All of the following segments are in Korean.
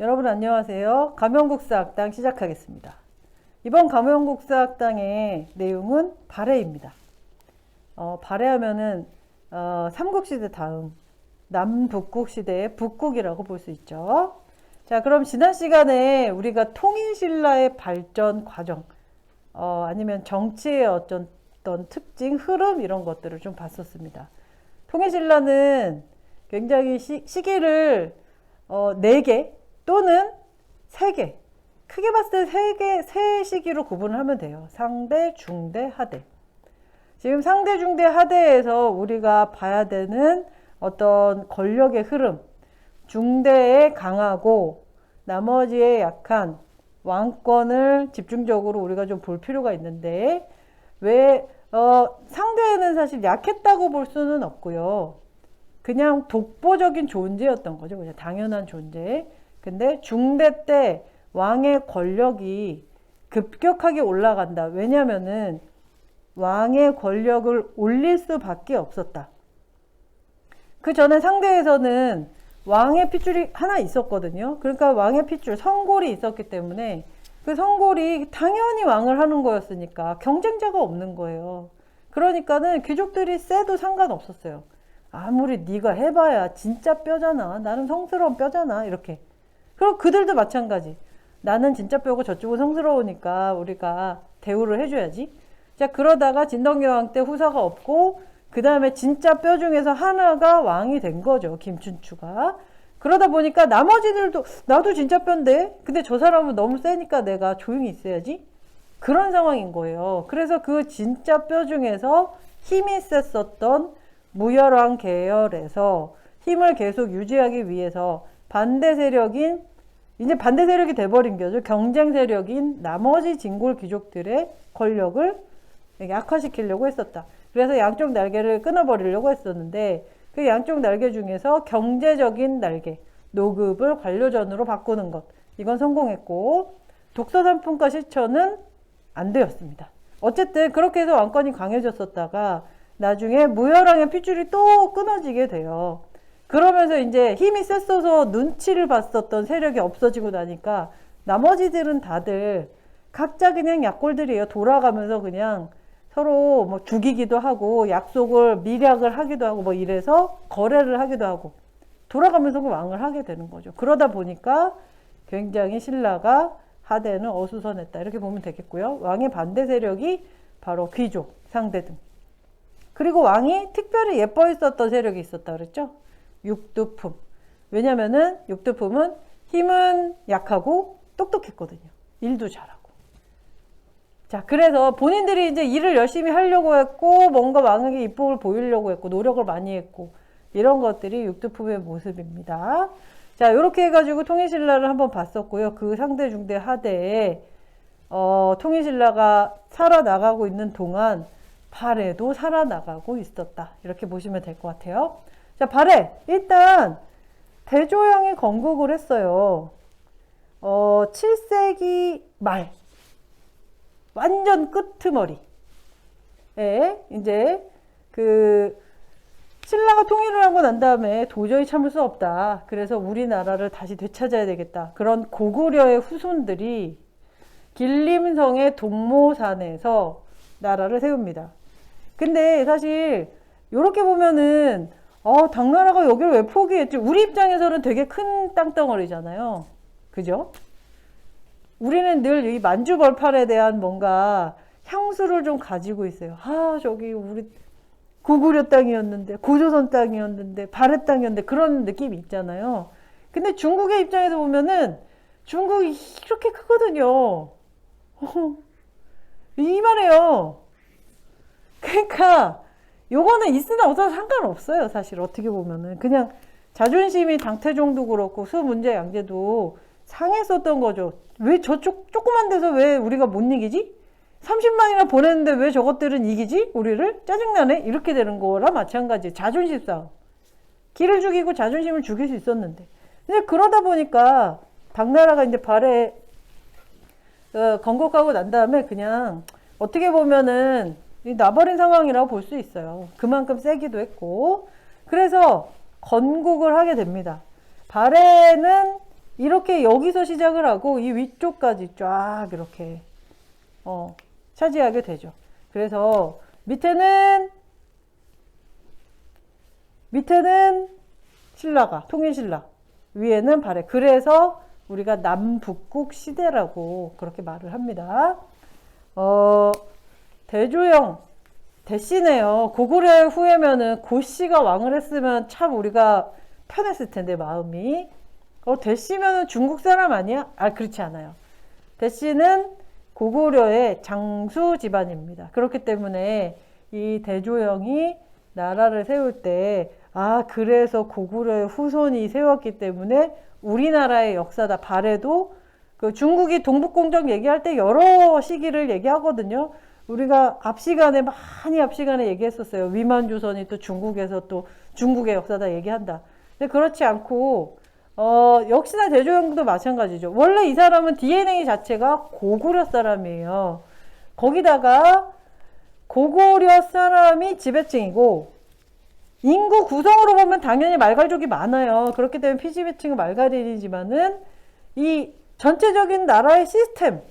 여러분 안녕하세요. 가명국사학당 시작하겠습니다. 이번 가명국사학당의 내용은 발해입니다. 발해하면은 삼국시대 다음 남북국시대의 북국이라고 볼 수 있죠. 자, 그럼 지난 시간에 우리가 통일신라의 발전 과정, 아니면 정치의 어떤 특징, 흐름 이런 것들을 좀 봤었습니다. 통일신라는 굉장히 시기를 4개 또는 3개, 크게 봤을 때 세 시기로 구분을 하면 돼요. 상대, 중대, 하대. 지금 상대, 중대, 하대에서 우리가 봐야 되는 어떤 권력의 흐름, 중대에 강하고 나머지에 약한 왕권을 집중적으로 우리가 좀 볼 필요가 있는데, 왜 상대에는 사실 약했다고 볼 수는 없고요. 그냥 독보적인 존재였던 거죠. 그냥 당연한 존재. 근데 중대 때 왕의 권력이 급격하게 올라간다. 왜냐면은 왕의 권력을 올릴 수밖에 없었다. 그 전에 상대에서는 왕의 핏줄이 하나 있었거든요. 그러니까 왕의 핏줄, 성골이 있었기 때문에 그 성골이 당연히 왕을 하는 거였으니까 경쟁자가 없는 거예요. 그러니까는 귀족들이 세도 상관없었어요. 아무리 네가 해봐야 진짜 뼈잖아. 나는 성스러운 뼈잖아. 이렇게. 그럼 그들도 마찬가지. 나는 진짜 뼈고 저쪽은 성스러우니까 우리가 대우를 해줘야지. 자, 그러다가 진덕여왕 때 후사가 없고 그 다음에 진짜 뼈 중에서 하나가 왕이 된 거죠. 김춘추가. 그러다 보니까 나머지들도 나도 진짜 뼈인데 근데 저 사람은 너무 세니까 내가 조용히 있어야지. 그런 상황인 거예요. 그래서 그 진짜 뼈 중에서 힘이 셌었던 무열왕 계열에서 힘을 계속 유지하기 위해서 반대 세력이 돼버린 거죠. 경쟁 세력인 나머지 진골 귀족들의 권력을 약화시키려고 했었다. 그래서 양쪽 날개를 끊어버리려고 했었는데 그 양쪽 날개 중에서 경제적인 날개, 노급을 관료전으로 바꾸는 것, 이건 성공했고 독서산품과 실천은 안 되었습니다. 어쨌든 그렇게 해서 왕권이 강해졌었다가 나중에 무열왕의 핏줄이 또 끊어지게 돼요. 그러면서 이제 힘이 셌어서 눈치를 봤었던 세력이 없어지고 나니까 나머지들은 다들 각자 그냥 약골들이에요. 돌아가면서 그냥 서로 뭐 죽이기도 하고 약속을 밀약을 하기도 하고 뭐 이래서 거래를 하기도 하고 돌아가면서 그 왕을 하게 되는 거죠. 그러다 보니까 굉장히 신라가 하대는 어수선했다. 이렇게 보면 되겠고요. 왕의 반대 세력이 바로 귀족, 상대 등. 그리고 왕이 특별히 예뻐했었던 세력이 있었다 그랬죠. 육두품. 왜냐면은 육두품은 힘은 약하고 똑똑했거든요. 일도 잘하고. 자, 그래서 본인들이 이제 일을 열심히 하려고 했고 뭔가 왕에게 이쁨을 보이려고 했고 노력을 많이 했고 이런 것들이 육두품의 모습입니다. 자, 이렇게 해가지고 통일신라를 한번 봤었고요. 그 상대 중대 하대에 통일신라가 살아나가고 있는 동안 발해도 살아나가고 있었다. 이렇게 보시면 될 것 같아요. 자, 발해. 일단 대조영이 건국을 했어요. 7세기 말. 완전 끄트머리. 예, 이제 신라가 통일을 하고 난 다음에 도저히 참을 수 없다. 그래서 우리나라를 다시 되찾아야 되겠다. 그런 고구려의 후손들이 길림성의 동모산에서 나라를 세웁니다. 근데 사실 이렇게 보면은 당나라가 여기를 왜 포기했지? 우리 입장에서는 되게 큰 땅덩어리잖아요. 그죠? 우리는 늘 이 만주벌팔에 대한 뭔가 향수를 좀 가지고 있어요. 저기 우리 고구려 땅이었는데, 고조선 땅이었는데, 발해 땅이었는데 그런 느낌이 있잖아요. 근데 중국의 입장에서 보면은 중국이 이렇게 크거든요. 이만해요. 그러니까 요거는 있으나 없어도 상관없어요. 사실 어떻게 보면은 그냥 자존심이 당태종도 그렇고 수문제 양제도 상했었던 거죠. 왜 저쪽 조그만 데서 왜 우리가 못 이기지? 30만이나 보냈는데 왜 저것들은 이기지? 우리를? 짜증나네? 이렇게 되는 거랑 마찬가지. 자존심 싸움. 기를 죽이고 자존심을 죽일 수 있었는데. 근데 그러다 보니까 당나라가 이제 발해 건국하고 난 다음에 그냥 어떻게 보면은 나버린 상황이라고 볼 수 있어요. 그만큼 세기도 했고. 그래서 건국을 하게 됩니다. 발해는 이렇게 여기서 시작을 하고 이 위쪽까지 쫙 이렇게 차지하게 되죠. 그래서 밑에는 신라가 통일신라, 위에는 발해. 그래서 우리가 남북국 시대라고 그렇게 말을 합니다. 대조영 대씨네요. 고구려 후에면은 고씨가 왕을 했으면 참 우리가 편했을 텐데 마음이. 대씨면은 중국 사람 아니야? 그렇지 않아요. 대씨는 고구려의 장수 집안입니다. 그렇기 때문에 이 대조영이 나라를 세울 때 그래서 고구려의 후손이 세웠기 때문에 우리나라의 역사다. 발해도 그 중국이 동북공정 얘기할 때 여러 시기를 얘기하거든요. 우리가 앞 시간에 얘기했었어요. 위만조선이 또 중국에서 또 중국의 역사다 얘기한다. 근데 그렇지 않고 역시나 대조영도 마찬가지죠. 원래 이 사람은 DNA 자체가 고구려 사람이에요. 거기다가 고구려 사람이 지배층이고 인구 구성으로 보면 당연히 말갈족이 많아요. 그렇기 때문에 피지배층은 말갈인이지만은 이 전체적인 나라의 시스템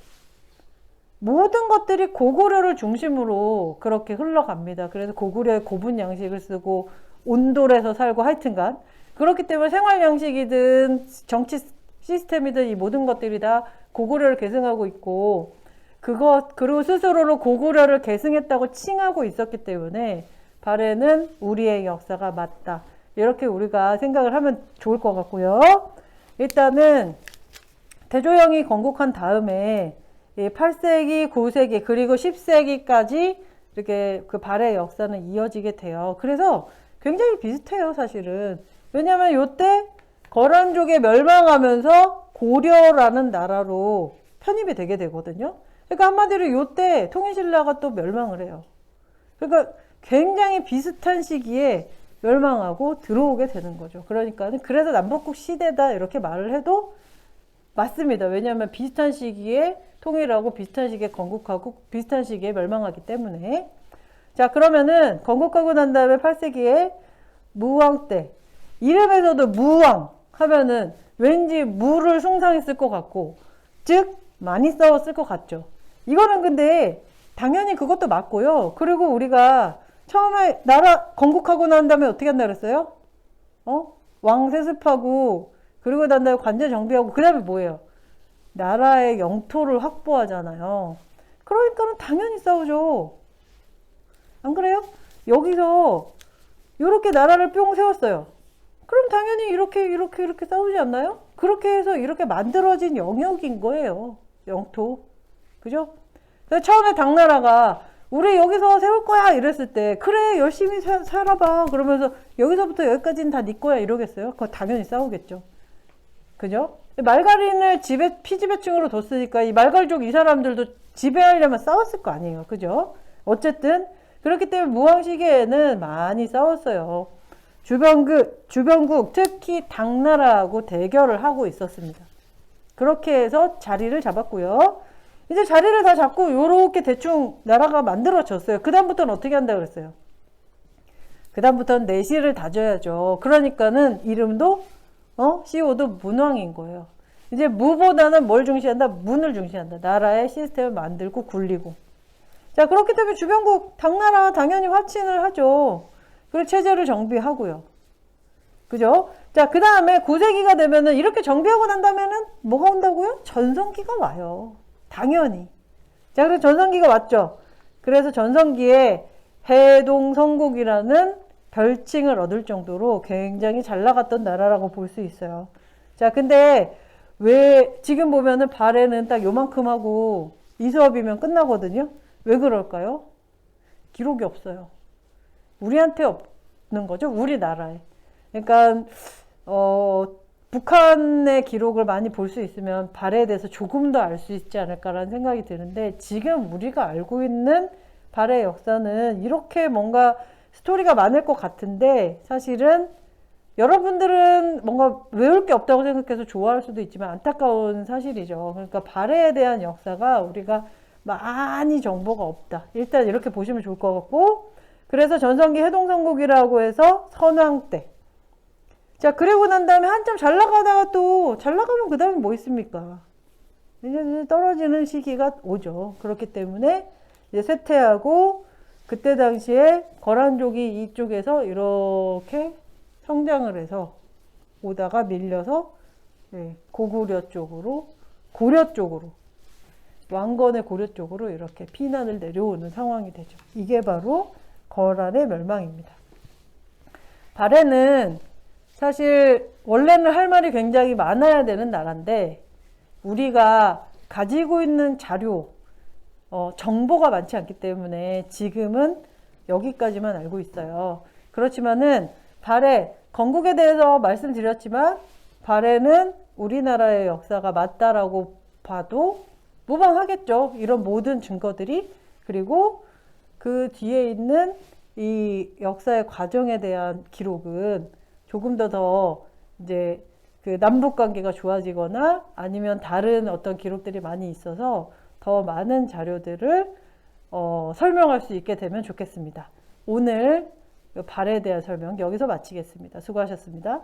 모든 것들이 고구려를 중심으로 그렇게 흘러갑니다. 그래서 고구려의 고분 양식을 쓰고 온돌에서 살고 하여튼간 그렇기 때문에 생활 양식이든 정치 시스템이든 이 모든 것들이 다 고구려를 계승하고 있고 그리고 스스로를 고구려를 계승했다고 칭하고 있었기 때문에 발해는 우리의 역사가 맞다. 이렇게 우리가 생각을 하면 좋을 것 같고요. 일단은 대조영이 건국한 다음에 8세기, 9세기 그리고 10세기까지 이렇게 그 발해의 역사는 이어지게 돼요. 그래서 굉장히 비슷해요, 사실은. 왜냐하면 이때 거란족이 멸망하면서 고려라는 나라로 편입이 되게 되거든요. 그러니까 한마디로 이때 통일신라가 또 멸망을 해요. 그러니까 굉장히 비슷한 시기에 멸망하고 들어오게 되는 거죠. 그러니까 그래서 남북국 시대다 이렇게 말을 해도 맞습니다. 왜냐하면 비슷한 시기에 통일하고 비슷한 시기에 건국하고 비슷한 시기에 멸망하기 때문에. 자, 그러면은 건국하고 난 다음에 8세기에 무왕 때, 이름에서도 무왕 하면은 왠지 무를 숭상했을 것 같고, 즉 많이 싸웠을 것 같죠. 이거는 근데 당연히 그것도 맞고요. 그리고 우리가 처음에 나라 건국하고 난 다음에 어떻게 한다 그랬어요? 왕 세습하고 그리고 난 다음에 관제 정비하고 그 다음에 뭐예요? 나라의 영토를 확보하잖아요. 그러니까는 당연히 싸우죠. 안 그래요? 여기서 이렇게 나라를 뿅 세웠어요. 그럼 당연히 이렇게 싸우지 않나요? 그렇게 해서 이렇게 만들어진 영역인 거예요. 영토. 그죠? 처음에 당나라가 우리 여기서 세울 거야 이랬을 때 그래 열심히 살아봐 그러면서 여기서부터 여기까지는 다 네 거야 이러겠어요? 그거 당연히 싸우겠죠. 그죠? 말갈인을 피지배층으로 뒀으니까 이 말갈족 이 사람들도 지배하려면 싸웠을 거 아니에요. 그죠? 어쨌든 그렇기 때문에 무왕 시기에는 많이 싸웠어요. 주변국 특히 당나라하고 대결을 하고 있었습니다. 그렇게 해서 자리를 잡았고요. 이제 자리를 다 잡고 요렇게 대충 나라가 만들어졌어요. 그 다음부터는 어떻게 한다 그랬어요? 그 다음부터는 내실을 다져야죠. 그러니까는 이름도 CEO도 문왕인 거예요. 이제 무보다는 뭘 중시한다? 문을 중시한다. 나라의 시스템을 만들고 굴리고. 자, 그렇기 때문에 주변국 당나라 당연히 화친을 하죠. 그리고 체제를 정비하고요. 그죠? 자, 그 다음에 9세기가 되면은 이렇게 정비하고 난 다음에는 뭐가 온다고요? 전성기가 와요. 당연히. 자, 그래서 전성기가 왔죠. 그래서 전성기에 해동성국이라는 별칭을 얻을 정도로 굉장히 잘 나갔던 나라라고 볼 수 있어요. 자, 근데 왜 지금 보면은 발해는 딱 요만큼 하고 이 수업이면 끝나거든요. 왜 그럴까요? 기록이 없어요. 우리한테 없는 거죠. 우리나라에. 그러니까 북한의 기록을 많이 볼 수 있으면 발해에 대해서 조금 더 알 수 있지 않을까라는 생각이 드는데 지금 우리가 알고 있는 발해 역사는 이렇게 뭔가 스토리가 많을 것 같은데 사실은 여러분들은 뭔가 외울 게 없다고 생각해서 좋아할 수도 있지만 안타까운 사실이죠. 그러니까 발해에 대한 역사가 우리가 많이 정보가 없다. 일단 이렇게 보시면 좋을 것 같고 그래서 전성기 해동성국이라고 해서 선왕 때 자, 그리고 난 다음에 한참 잘 나가다가 또 잘 나가면 그 다음에 뭐 있습니까? 이제 떨어지는 시기가 오죠. 그렇기 때문에 이제 쇠퇴하고 그때 당시에 거란족이 이쪽에서 이렇게 성장을 해서 오다가 밀려서 고구려 쪽으로, 고려 쪽으로, 왕건의 고려 쪽으로 이렇게 피난을 내려오는 상황이 되죠. 이게 바로 거란의 멸망입니다. 발해는 사실 원래는 할 말이 굉장히 많아야 되는 나라인데 우리가 가지고 있는 자료, 정보가 많지 않기 때문에 지금은 여기까지만 알고 있어요. 그렇지만은 발해, 건국에 대해서 말씀드렸지만 발해는 우리나라의 역사가 맞다라고 봐도 무방하겠죠. 이런 모든 증거들이. 그리고 그 뒤에 있는 이 역사의 과정에 대한 기록은 조금 더 이제 그 남북 관계가 좋아지거나 아니면 다른 어떤 기록들이 많이 있어서 더 많은 자료들을 설명할 수 있게 되면 좋겠습니다. 오늘 발해에 대한 설명 여기서 마치겠습니다. 수고하셨습니다.